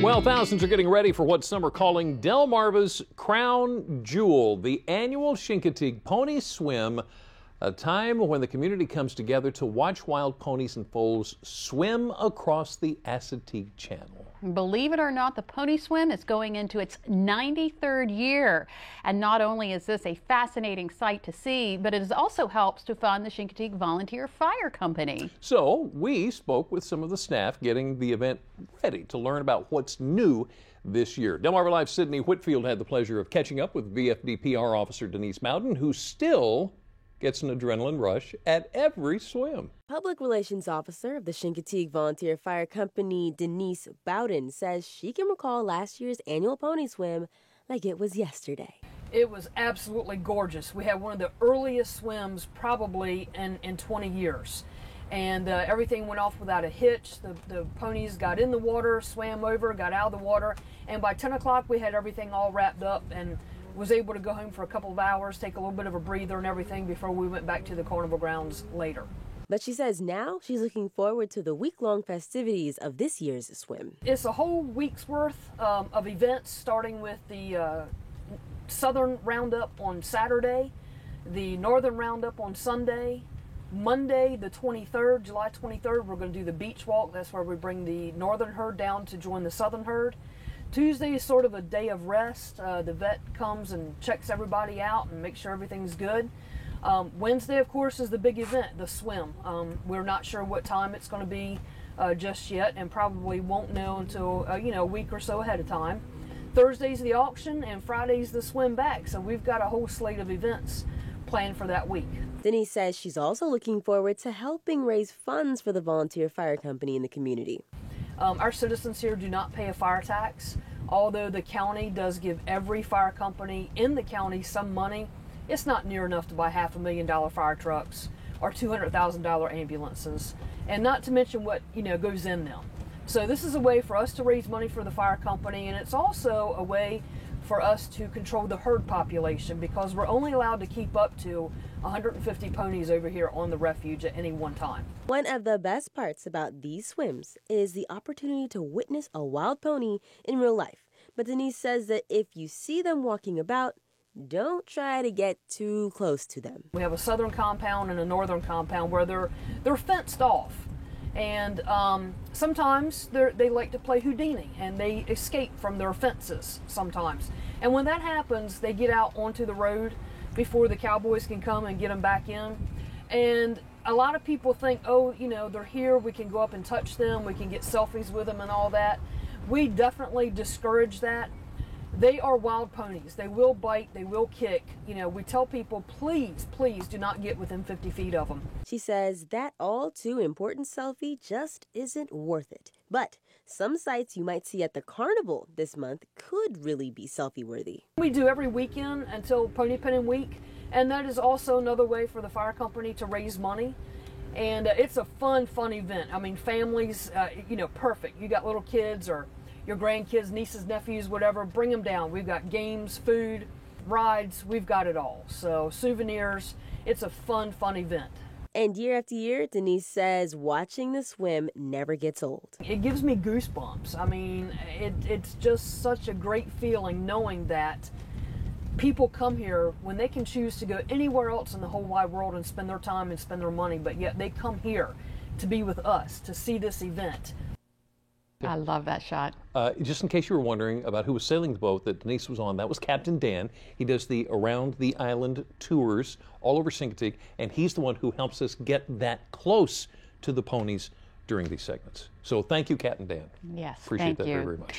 Well, thousands are getting ready for what some are calling Delmarva's Crown Jewel, the annual Chincoteague Pony Swim, a time when the community comes together to watch wild ponies and foals swim across the Assateague Channel. Believe it or not, the Pony Swim is going into its 93rd year. And not only is this a fascinating sight to see, but it also helps to fund the Chincoteague Volunteer Fire Company. So we spoke with some of the staff getting the event ready to learn about what's new this year. Delmarva Live's Sydney Whitfield had the pleasure of catching up with VFD PR officer Denise Bowden, who still gets an adrenaline rush at every swim. Public Relations Officer of the Chincoteague Volunteer Fire Company, Denise Bowden, says she can recall last year's annual pony swim like it was yesterday. It was absolutely gorgeous. We had one of the earliest swims probably in 20 years. And everything went off without a hitch. The ponies got in the water, swam over, got out of the water, and by 10 o'clock we had everything all wrapped up and was able to go home for a couple of hours, take a little bit of a breather and everything before we went back to the carnival grounds later. But she says now she's looking forward to the week-long festivities of this year's swim. It's a whole week's worth of events, starting with the Southern Roundup on Saturday, the Northern Roundup on Sunday. Monday, the 23rd, July 23rd, we're going to do the beach walk. That's where we bring the northern herd down to join the southern herd. Tuesday is sort of a day of rest. The vet comes and checks everybody out and makes sure everything's good. Wednesday, of course, is the big event, the swim. We're not sure what time it's going to be just yet, and probably won't know until a week or so ahead of time. Thursday's the auction, and Friday's the swim back. So we've got a whole slate of events planned for that week. Denise says she's also looking forward to helping raise funds for the volunteer fire company in the community. Our citizens here do not pay a fire tax. Although the county does give every fire company in the county some money, it's not near enough to buy $500,000 fire trucks or $200,000 ambulances, and not to mention what goes in them. So this is a way for us to raise money for the fire company, and it's also a way for us to control the herd population, because we're only allowed to keep up to 150 ponies over here on the refuge at any one time. One of the best parts about these swims is the opportunity to witness a wild pony in real life. But Denise says that if you see them walking about, don't try to get too close to them. We have a southern compound and a northern compound where they're fenced off. And sometimes they like to play Houdini, and they escape from their fences sometimes. And when that happens, they get out onto the road before the cowboys can come and get them back in. And a lot of people think, oh, they're here, we can go up and touch them, we can get selfies with them and all that. We definitely discourage that. They are wild ponies. They will bite, they will kick. We tell people, please, please do not get within 50 feet of them. She says that all too important selfie just isn't worth it. But some sights you might see at the carnival this month could really be selfie worthy. We do every weekend until Pony Penning Week, and that is also another way for the fire company to raise money. And it's a fun event. I mean, families, perfect. You got little kids or your grandkids, nieces, nephews, whatever, bring them down. We've got games, food, rides, we've got it all. So souvenirs, it's a fun event. And year after year, Denise says watching the swim never gets old. It gives me goosebumps. I mean, it's just such a great feeling knowing that people come here when they can choose to go anywhere else in the whole wide world and spend their time and spend their money, but yet they come here to be with us, to see this event. I love that shot. Just in case you were wondering about who was sailing the boat that Denise was on, that was Captain Dan. He does the Around the Island tours all over Chincoteague, and he's the one who helps us get that close to the ponies during these segments. So thank you, Captain Dan. Yes, Appreciate thank that you. very, very much.